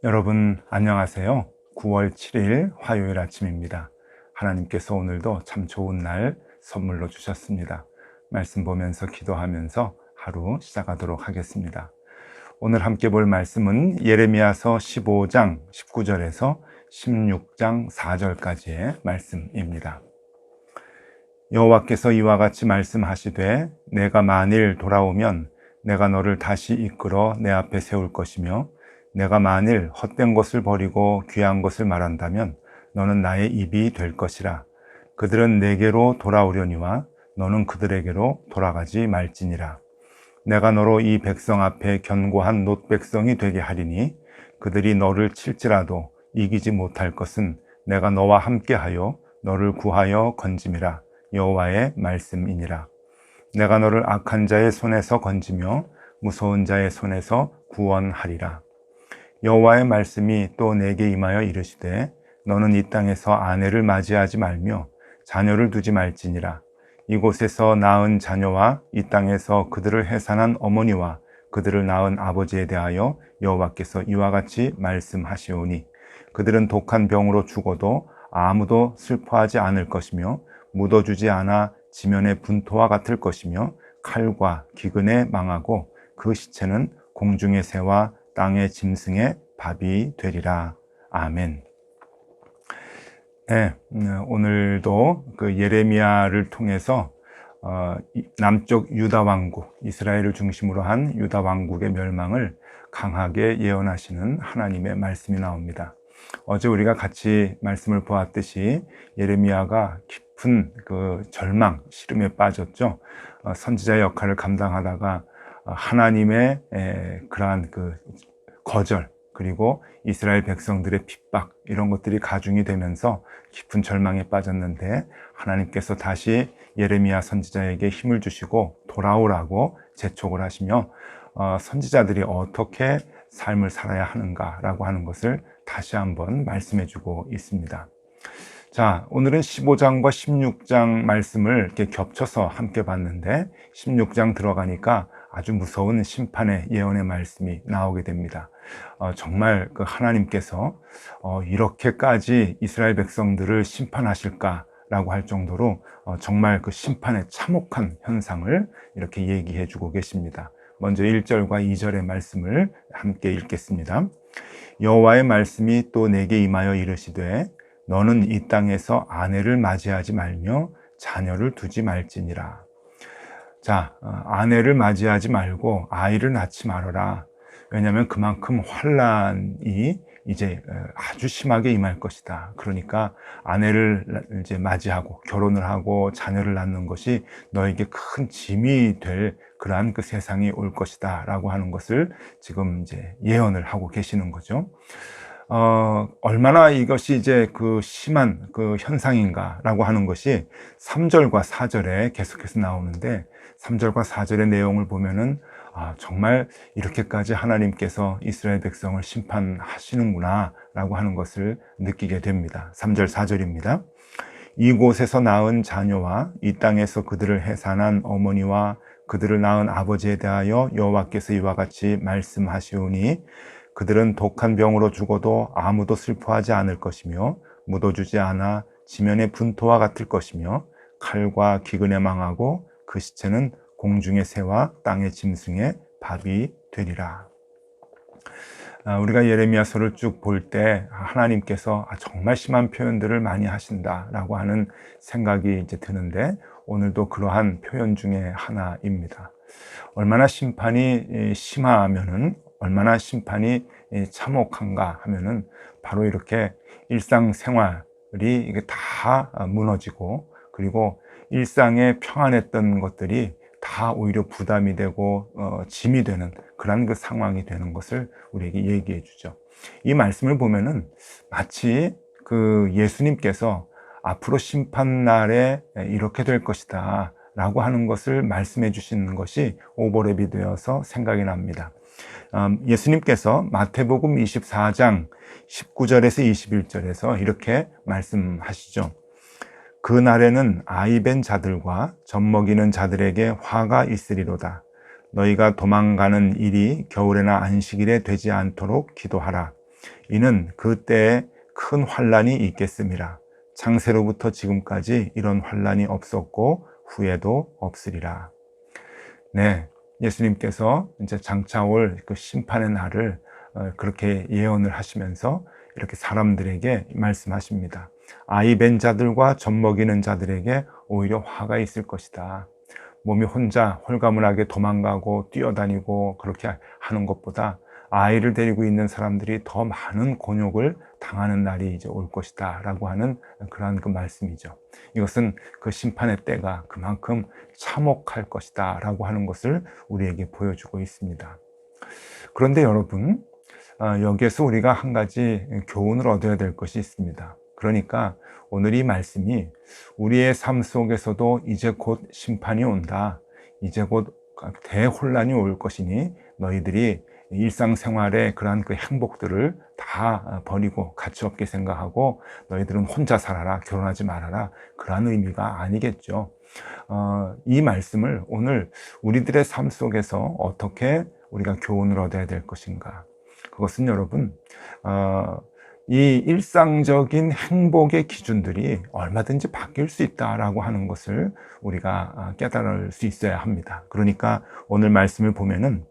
여러분 안녕하세요. 9월 7일 화요일 아침입니다. 하나님께서 오늘도 참 좋은 날 선물로 주셨습니다. 말씀 보면서 기도하면서 하루 시작하도록 하겠습니다. 오늘 함께 볼 말씀은 예레미야서 15장 19절에서 16장 4절까지의 말씀입니다. 여호와께서 이와 같이 말씀하시되 내가 만일 돌아오면 내가 너를 다시 이끌어 내 앞에 세울 것이며 내가 만일 헛된 것을 버리고 귀한 것을 말한다면 너는 나의 입이 될 것이라. 그들은 내게로 돌아오려니와 너는 그들에게로 돌아가지 말지니라. 내가 너로 이 백성 앞에 견고한 놋백성이 되게 하리니 그들이 너를 칠지라도 이기지 못할 것은 내가 너와 함께하여 너를 구하여 건짐이라. 여호와의 말씀이니라. 내가 너를 악한 자의 손에서 건지며 무서운 자의 손에서 구원하리라. 여호와의 말씀이 또 내게 임하여 이르시되 너는 이 땅에서 아내를 맞이하지 말며 자녀를 두지 말지니라. 이곳에서 낳은 자녀와 이 땅에서 그들을 해산한 어머니와 그들을 낳은 아버지에 대하여 여호와께서 이와 같이 말씀하시오니 그들은 독한 병으로 죽어도 아무도 슬퍼하지 않을 것이며 묻어주지 않아 지면의 분토와 같을 것이며 칼과 기근에 망하고 그 시체는 공중의 새와 땅의 짐승의 밥이 되리라. 아멘. 네, 오늘도 그 예레미야를 통해서 남쪽 유다 왕국, 이스라엘을 중심으로 한 유다 왕국의 멸망을 강하게 예언하시는 하나님의 말씀이 나옵니다. 어제 우리가 같이 말씀을 보았듯이 예레미야가 깊은 그 절망, 시름에 빠졌죠. 선지자 역할을 감당하다가 하나님의 그러한 그 거절, 그리고 이스라엘 백성들의 핍박, 이런 것들이 가중이 되면서 깊은 절망에 빠졌는데 하나님께서 다시 예레미야 선지자에게 힘을 주시고 돌아오라고 재촉을 하시며 선지자들이 어떻게 삶을 살아야 하는가라고 하는 것을 다시 한번 말씀해 주고 있습니다. 자, 오늘은 15장과 16장 말씀을 이렇게 겹쳐서 함께 봤는데 16장 들어가니까 아주 무서운 심판의 예언의 말씀이 나오게 됩니다. 정말 그 하나님께서 이렇게까지 이스라엘 백성들을 심판하실까라고 할 정도로 정말 그 심판의 참혹한 현상을 이렇게 얘기해 주고 계십니다. 먼저 1절과 2절의 말씀을 함께 읽겠습니다. 여호와의 말씀이 또 내게 임하여 이르시되 너는 이 땅에서 아내를 맞이하지 말며 자녀를 두지 말지니라. 자, 아내를 맞이하지 말고 아이를 낳지 말아라. 왜냐하면 그만큼 환난이 이제 아주 심하게 임할 것이다. 그러니까 아내를 이제 맞이하고 결혼을 하고 자녀를 낳는 것이 너에게 큰 짐이 될 그러한 그 세상이 올 것이다 라고 하는 것을 지금 이제 예언을 하고 계시는 거죠. 얼마나 이것이 이제 그 심한 그 현상인가라고 하는 것이 3절과 4절에 계속해서 나오는데 3절과 4절의 내용을 보면은 정말 이렇게까지 하나님께서 이스라엘 백성을 심판하시는구나 라고 하는 것을 느끼게 됩니다. 3절 4절입니다. 이곳에서 낳은 자녀와 이 땅에서 그들을 해산한 어머니와 그들을 낳은 아버지에 대하여 여호와께서 이와 같이 말씀하시오니 그들은 독한 병으로 죽어도 아무도 슬퍼하지 않을 것이며 묻어주지 않아 지면의 분토와 같을 것이며 칼과 기근에 망하고 그 시체는 공중의 새와 땅의 짐승의 밥이 되리라. 우리가 예레미야서를 쭉 볼 때 하나님께서 정말 심한 표현들을 많이 하신다라고 하는 생각이 이제 드는데 오늘도 그러한 표현 중에 하나입니다. 얼마나 심판이 심하면은 얼마나 심판이 참혹한가 하면은 바로 이렇게 일상생활이 이게 다 무너지고 그리고 일상에 평안했던 것들이 다 오히려 부담이 되고 짐이 되는 그런 그 상황이 되는 것을 우리에게 얘기해 주죠. 이 말씀을 보면은 마치 그 예수님께서 앞으로 심판날에 이렇게 될 것이다 라고 하는 것을 말씀해 주시는 것이 오버랩이 되어서 생각이 납니다. 예수님께서 마태복음 24장 19절에서 21절에서 이렇게 말씀하시죠. 그 날에는 아이 벤 자들과 젖먹이는 자들에게 화가 있으리로다. 너희가 도망가는 일이 겨울에나 안식일에 되지 않도록 기도하라. 이는 그때에 큰 환란이 있겠음이라. 창세로부터 지금까지 이런 환란이 없었고 후에도 없으리라. 네, 예수님께서 이제 장차 올 그 심판의 날을 그렇게 예언을 하시면서 이렇게 사람들에게 말씀하십니다. 아이 벤 자들과 젖먹이는 자들에게 오히려 화가 있을 것이다. 몸이 혼자 홀가분하게 도망가고 뛰어다니고 그렇게 하는 것보다 아이를 데리고 있는 사람들이 더 많은 곤욕을 당하는 날이 이제 올 것이다 라고 하는 그러한 그 말씀이죠. 이것은 그 심판의 때가 그만큼 참혹할 것이다 라고 하는 것을 우리에게 보여주고 있습니다. 그런데 여러분, 여기에서 우리가 한 가지 교훈을 얻어야 될 것이 있습니다. 그러니까 오늘 이 말씀이 우리의 삶 속에서도 이제 곧 심판이 온다. 이제 곧 대혼란이 올 것이니 너희들이 일상생활의 그러한 그 행복들을 다 버리고 가치없게 생각하고 너희들은 혼자 살아라, 결혼하지 말아라, 그러한 의미가 아니겠죠. 이 말씀을 오늘 우리들의 삶 속에서 어떻게 우리가 교훈을 얻어야 될 것인가. 그것은 여러분, 이 일상적인 행복의 기준들이 얼마든지 바뀔 수 있다라고 하는 것을 우리가 깨달을 수 있어야 합니다. 그러니까 오늘 말씀을 보면은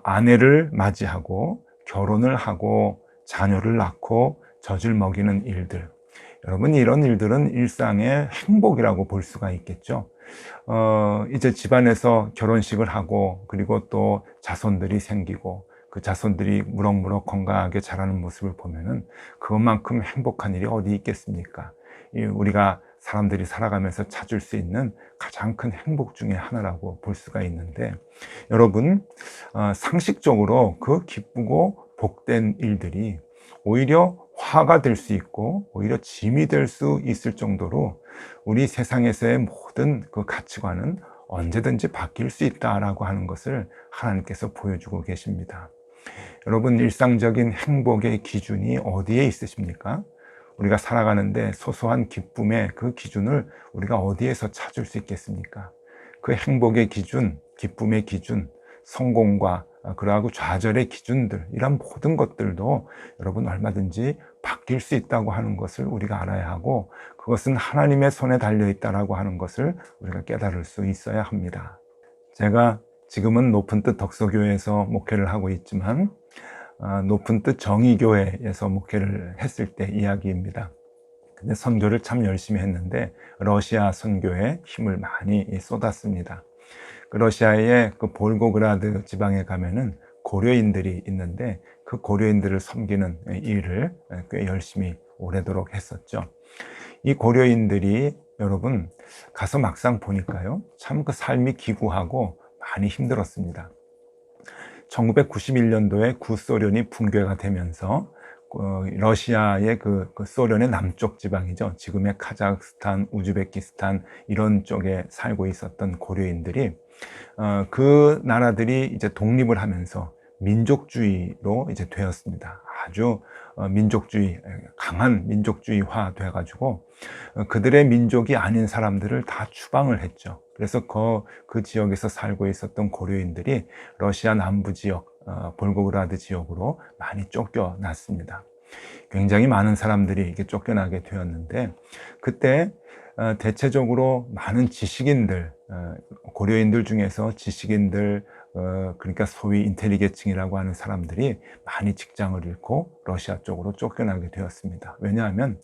아내를 맞이하고 결혼을 하고 자녀를 낳고 젖을 먹이는 일들, 여러분 이런 일들은 일상의 행복이라고 볼 수가 있겠죠. 이제 집안에서 결혼식을 하고 그리고 또 자손들이 생기고 그 자손들이 무럭무럭 건강하게 자라는 모습을 보면은 그것만큼 행복한 일이 어디 있겠습니까? 우리가 사람들이 살아가면서 찾을 수 있는 가장 큰 행복 중에 하나라고 볼 수가 있는데, 여러분 상식적으로 그 기쁘고 복된 일들이 오히려 화가 될 수 있고 오히려 짐이 될 수 있을 정도로 우리 세상에서의 모든 그 가치관은 언제든지 바뀔 수 있다라고 하는 것을 하나님께서 보여주고 계십니다. 여러분 일상적인 행복의 기준이 어디에 있으십니까? 우리가 살아가는데 소소한 기쁨의 그 기준을 우리가 어디에서 찾을 수 있겠습니까? 그 행복의 기준, 기쁨의 기준, 성공과 그러하고 좌절의 기준들, 이런 모든 것들도 여러분 얼마든지 바뀔 수 있다고 하는 것을 우리가 알아야 하고, 그것은 하나님의 손에 달려있다라고 하는 것을 우리가 깨달을 수 있어야 합니다. 제가 지금은 높은 뜻 덕소교회에서 목회를 하고 있지만 높은 뜻 정의교회에서 목회를 했을 때 이야기입니다. 근데 선교를 참 열심히 했는데 러시아 선교에 힘을 많이 쏟았습니다. 그 러시아의 그 볼고그라드 지방에 가면은 고려인들이 있는데 그 고려인들을 섬기는 일을 꽤 열심히 오래도록 했었죠. 이 고려인들이 여러분 가서 막상 보니까요, 참 그 삶이 기구하고 많이 힘들었습니다. 1991년도에 구소련이 붕괴가 되면서 러시아의 그 소련의 남쪽 지방이죠. 지금의 카자흐스탄, 우즈베키스탄 이런 쪽에 살고 있었던 고려인들이 그 나라들이 이제 독립을 하면서 민족주의로 이제 되었습니다. 아주 민족주의, 강한 민족주의화 돼가지고 그들의 민족이 아닌 사람들을 다 추방을 했죠. 그래서 그 지역에서 살고 있었던 고려인들이 러시아 남부 지역, 볼고그라드 지역으로 많이 쫓겨났습니다. 굉장히 많은 사람들이 이렇게 쫓겨나게 되었는데, 그때 대체적으로 많은 지식인들, 고려인들 중에서 지식인들, 그러니까 소위 인텔리게층이라고 하는 사람들이 많이 직장을 잃고 러시아 쪽으로 쫓겨나게 되었습니다. 왜냐하면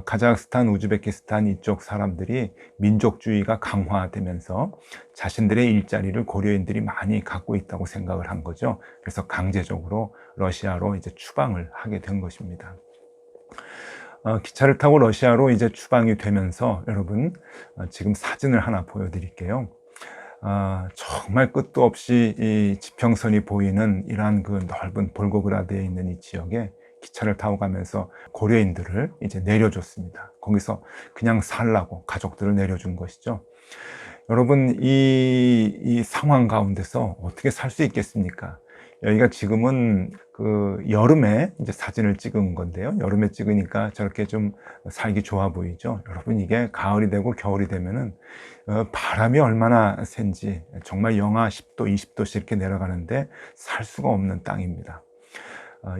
카자흐스탄, 우즈베키스탄 이쪽 사람들이 민족주의가 강화되면서 자신들의 일자리를 고려인들이 많이 갖고 있다고 생각을 한 거죠. 그래서 강제적으로 러시아로 이제 추방을 하게 된 것입니다. 기차를 타고 러시아로 이제 추방이 되면서 여러분 지금 사진을 하나 보여드릴게요. 정말 끝도 없이 이 지평선이 보이는 이러한 그 넓은 볼고그라드에 있는 이 지역에 기차를 타고 가면서 고려인들을 이제 내려줬습니다. 거기서 그냥 살라고 가족들을 내려준 것이죠. 여러분 이 상황 가운데서 어떻게 살 수 있겠습니까? 여기가 지금은 그 여름에 이제 사진을 찍은 건데요. 여름에 찍으니까 저렇게 좀 살기 좋아 보이죠. 여러분, 이게 가을이 되고 겨울이 되면은 바람이 얼마나 센지 정말 영하 10도, 20도씩 이렇게 내려가는데 살 수가 없는 땅입니다.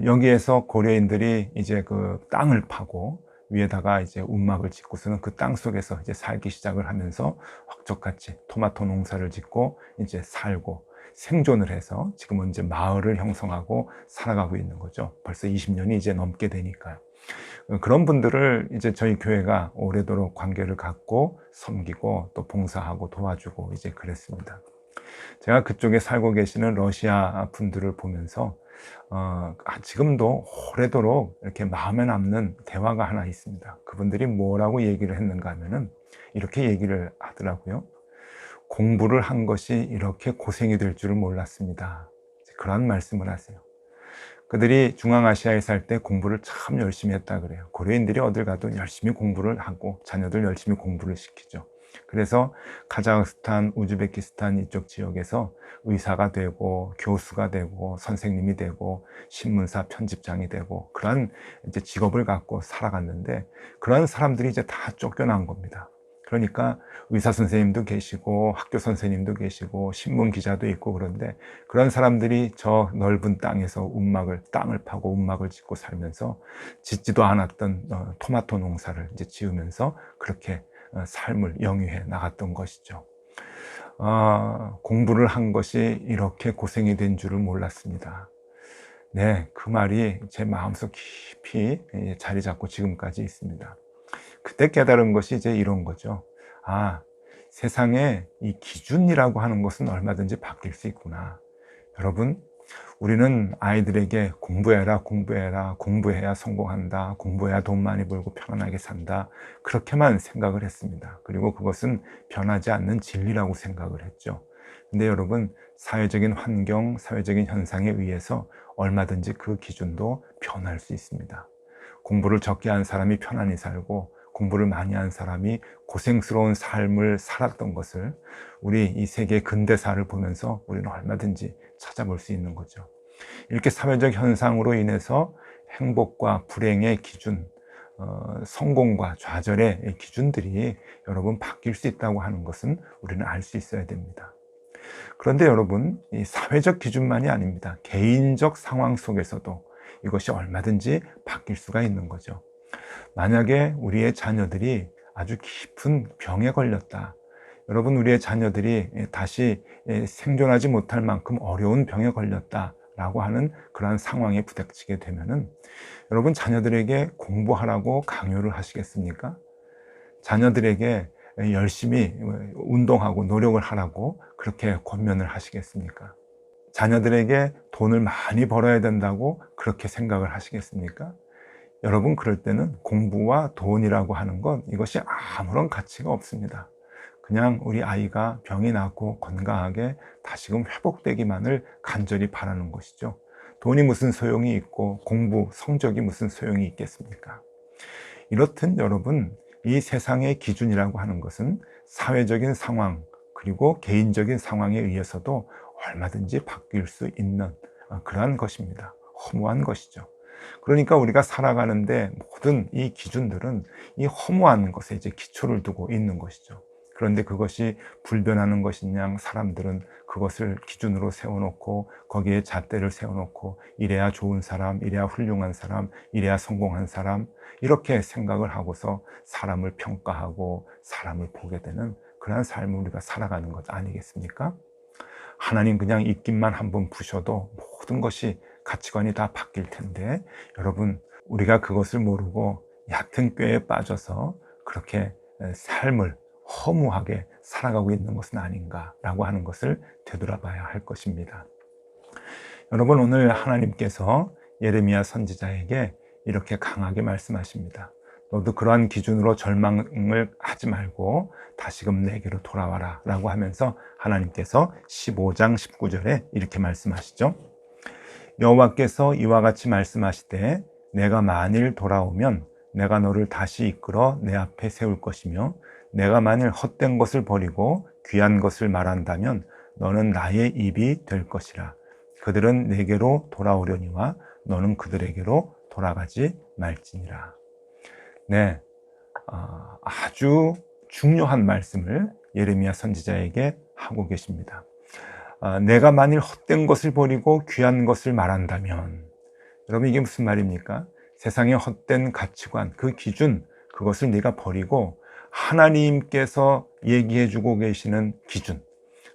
여기에서 고려인들이 이제 그 땅을 파고 위에다가 이제 움막을 짓고서는 그 땅 속에서 이제 살기 시작을 하면서 헉적같이 토마토 농사를 짓고 이제 살고 생존을 해서 지금은 이제 마을을 형성하고 살아가고 있는 거죠. 벌써 20년이 이제 넘게 되니까요. 그런 분들을 이제 저희 교회가 오래도록 관계를 갖고 섬기고 또 봉사하고 도와주고 이제 그랬습니다. 제가 그쪽에 살고 계시는 러시아 분들을 보면서 지금도 오래도록 이렇게 마음에 남는 대화가 하나 있습니다. 그분들이 뭐라고 얘기를 했는가 하면은 이렇게 얘기를 하더라고요. 공부를 한 것이 이렇게 고생이 될 줄을 몰랐습니다. 그런 말씀을 하세요. 그들이 중앙아시아에 살 때 공부를 참 열심히 했다 그래요. 고려인들이 어딜 가도 열심히 공부를 하고 자녀들 열심히 공부를 시키죠. 그래서 카자흐스탄, 우즈베키스탄 이쪽 지역에서 의사가 되고 교수가 되고 선생님이 되고 신문사 편집장이 되고 그런 이제 직업을 갖고 살아갔는데 그런 사람들이 이제 다 쫓겨난 겁니다. 그러니까 의사 선생님도 계시고 학교 선생님도 계시고 신문 기자도 있고 그런데 그런 사람들이 저 넓은 땅에서 땅을 파고 움막을 짓고 살면서 짓지도 않았던 토마토 농사를 이제 지으면서 그렇게 삶을 영위해 나갔던 것이죠. 공부를 한 것이 이렇게 고생이 된 줄을 몰랐습니다. 네, 그 말이 제 마음속 깊이 자리 잡고 지금까지 있습니다. 그때 깨달은 것이 이제 이런 거죠. 세상에 이 기준이라고 하는 것은 얼마든지 바뀔 수 있구나. 여러분, 우리는 아이들에게 공부해라, 공부해라, 공부해야 성공한다, 공부해야 돈 많이 벌고 편안하게 산다. 그렇게만 생각을 했습니다. 그리고 그것은 변하지 않는 진리라고 생각을 했죠. 근데 여러분, 사회적인 환경, 사회적인 현상에 의해서 얼마든지 그 기준도 변할 수 있습니다. 공부를 적게 한 사람이 편안히 살고 공부를 많이 한 사람이 고생스러운 삶을 살았던 것을 우리 이 세계 근대사를 보면서 우리는 얼마든지 찾아볼 수 있는 거죠. 이렇게 사회적 현상으로 인해서 행복과 불행의 기준, 성공과 좌절의 기준들이 여러분 바뀔 수 있다고 하는 것은 우리는 알 수 있어야 됩니다. 그런데 여러분, 이 사회적 기준만이 아닙니다. 개인적 상황 속에서도 이것이 얼마든지 바뀔 수가 있는 거죠. 만약에 우리의 자녀들이 아주 깊은 병에 걸렸다. 여러분, 우리의 자녀들이 다시 생존하지 못할 만큼 어려운 병에 걸렸다라고 하는 그러한 상황에 부닥치게 되면은 여러분, 자녀들에게 공부하라고 강요를 하시겠습니까? 자녀들에게 열심히 운동하고 노력을 하라고 그렇게 권면을 하시겠습니까? 자녀들에게 돈을 많이 벌어야 된다고 그렇게 생각을 하시겠습니까? 여러분, 그럴 때는 공부와 돈이라고 하는 것, 이것이 아무런 가치가 없습니다. 그냥 우리 아이가 병이 낫고 건강하게 다시금 회복되기만을 간절히 바라는 것이죠. 돈이 무슨 소용이 있고 공부, 성적이 무슨 소용이 있겠습니까? 이렇듯 여러분, 이 세상의 기준이라고 하는 것은 사회적인 상황 그리고 개인적인 상황에 의해서도 얼마든지 바뀔 수 있는 그러한 것입니다. 허무한 것이죠. 그러니까 우리가 살아가는데 모든 이 기준들은 이 허무한 것에 이제 기초를 두고 있는 것이죠. 그런데 그것이 불변하는 것이냐, 사람들은 그것을 기준으로 세워놓고 거기에 잣대를 세워놓고 이래야 좋은 사람, 이래야 훌륭한 사람, 이래야 성공한 사람, 이렇게 생각을 하고서 사람을 평가하고 사람을 보게 되는 그러한 삶을 우리가 살아가는 것 아니겠습니까? 하나님 그냥 입김만 한번 부셔도 모든 것이 가치관이 다 바뀔 텐데 여러분, 우리가 그것을 모르고 얕은 꾀에 빠져서 그렇게 삶을 허무하게 살아가고 있는 것은 아닌가라고 하는 것을 되돌아봐야 할 것입니다. 여러분, 오늘 하나님께서 예레미야 선지자에게 이렇게 강하게 말씀하십니다. 너도 그러한 기준으로 절망을 하지 말고 다시금 내게로 돌아와라 라고 하면서 하나님께서 15장 19절에 이렇게 말씀하시죠. 여호와께서 이와 같이 말씀하시되 내가 만일 돌아오면 내가 너를 다시 이끌어 내 앞에 세울 것이며 내가 만일 헛된 것을 버리고 귀한 것을 말한다면 너는 나의 입이 될 것이라. 그들은 내게로 돌아오려니와 너는 그들에게로 돌아가지 말지니라. 네, 아주 중요한 말씀을 예레미야 선지자에게 하고 계십니다. 내가 만일 헛된 것을 버리고 귀한 것을 말한다면, 여러분 이게 무슨 말입니까? 세상의 헛된 가치관, 그 기준, 그것을 네가 버리고 하나님께서 얘기해 주고 계시는 기준,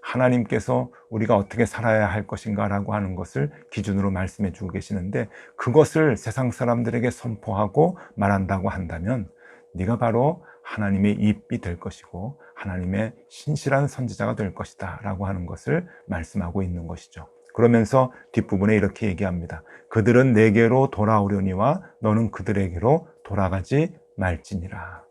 하나님께서 우리가 어떻게 살아야 할 것인가 라고 하는 것을 기준으로 말씀해 주고 계시는데, 그것을 세상 사람들에게 선포하고 말한다고 한다면 네가 바로 하나님의 입이 될 것이고 하나님의 신실한 선지자가 될 것이다 라고 하는 것을 말씀하고 있는 것이죠. 그러면서 뒷부분에 이렇게 얘기합니다. 그들은 내게로 돌아오려니와 너는 그들에게로 돌아가지 말지니라.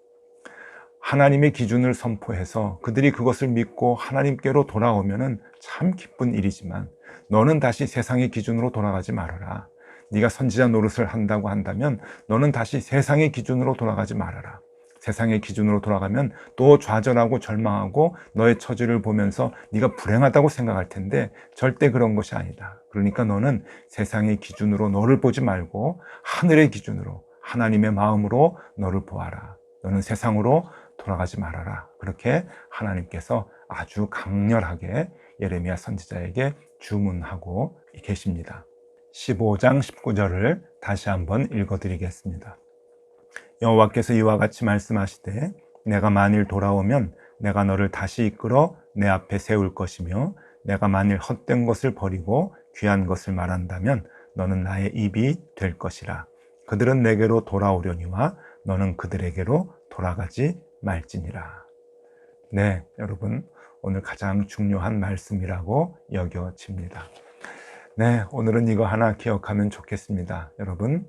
하나님의 기준을 선포해서 그들이 그것을 믿고 하나님께로 돌아오면은 참 기쁜 일이지만, 너는 다시 세상의 기준으로 돌아가지 말아라. 네가 선지자 노릇을 한다고 한다면 너는 다시 세상의 기준으로 돌아가지 말아라. 세상의 기준으로 돌아가면 또 좌절하고 절망하고 너의 처지를 보면서 네가 불행하다고 생각할 텐데 절대 그런 것이 아니다. 그러니까 너는 세상의 기준으로 너를 보지 말고 하늘의 기준으로, 하나님의 마음으로 너를 보아라. 너는 세상으로 돌아가지 말아라. 그렇게 하나님께서 아주 강렬하게 예레미야 선지자에게 주문하고 계십니다. 15장 19절을 다시 한번 읽어드리겠습니다. 여호와께서 이와 같이 말씀하시되 내가 만일 돌아오면 내가 너를 다시 이끌어 내 앞에 세울 것이며 내가 만일 헛된 것을 버리고 귀한 것을 말한다면 너는 나의 입이 될 것이라. 그들은 내게로 돌아오려니와 너는 그들에게로 돌아가지 말지니라. 네, 여러분 오늘 가장 중요한 말씀이라고 여겨집니다. 네, 오늘은 이거 하나 기억하면 좋겠습니다. 여러분,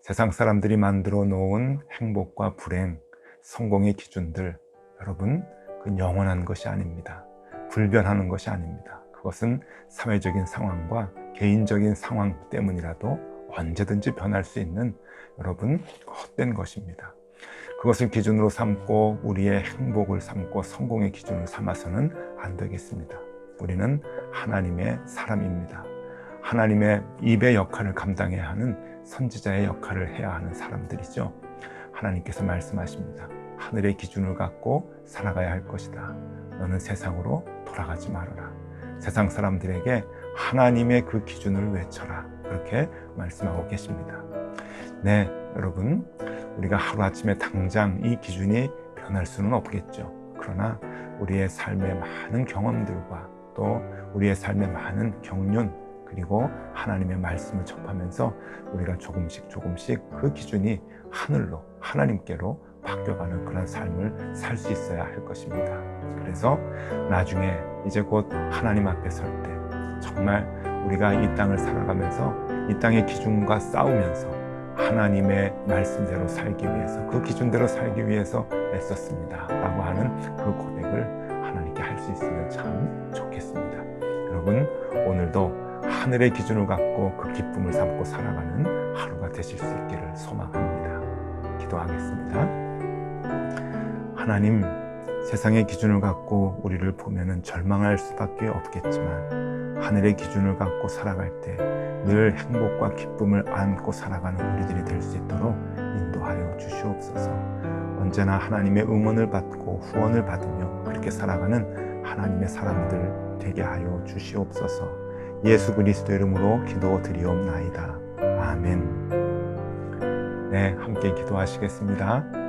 세상 사람들이 만들어 놓은 행복과 불행, 성공의 기준들, 여러분, 그건 영원한 것이 아닙니다. 불변하는 것이 아닙니다. 그것은 사회적인 상황과 개인적인 상황 때문이라도 언제든지 변할 수 있는, 여러분, 헛된 것입니다. 그것을 기준으로 삼고 우리의 행복을 삼고 성공의 기준을 삼아서는 안 되겠습니다. 우리는 하나님의 사람입니다. 하나님의 입의 역할을 감당해야 하는 선지자의 역할을 해야 하는 사람들이죠. 하나님께서 말씀하십니다. 하늘의 기준을 갖고 살아가야 할 것이다. 너는 세상으로 돌아가지 말아라. 세상 사람들에게 하나님의 그 기준을 외쳐라. 그렇게 말씀하고 계십니다. 네, 여러분, 우리가 하루아침에 당장 이 기준이 변할 수는 없겠죠. 그러나 우리의 삶의 많은 경험들과 또 우리의 삶의 많은 경륜, 그리고 하나님의 말씀을 접하면서 우리가 조금씩 그 기준이 하늘로, 하나님께로 바뀌어가는 그런 삶을 살 수 있어야 할 것입니다. 그래서 나중에 이제 곧 하나님 앞에 설 때 정말 우리가 이 땅을 살아가면서 이 땅의 기준과 싸우면서 하나님의 말씀대로 살기 위해서, 그 기준대로 살기 위해서 애썼습니다 라고 하는 그 고백을 하나님께 할 수 있으면 참 좋겠습니다. 여러분, 오늘도 하늘의 기준을 갖고 그 기쁨을 삼고 살아가는 하루가 되실 수 있기를 소망합니다. 기도하겠습니다. 하나님, 세상의 기준을 갖고 우리를 보면은 절망할 수밖에 없겠지만 하늘의 기준을 갖고 살아갈 때 늘 행복과 기쁨을 안고 살아가는 우리들이 될 수 있도록 인도하여 주시옵소서. 언제나 하나님의 응원을 받고 후원을 받으며 그렇게 살아가는 하나님의 사람들 되게 하여 주시옵소서. 예수 그리스도 이름으로 기도드리옵나이다. 아멘. 네, 함께 기도하시겠습니다.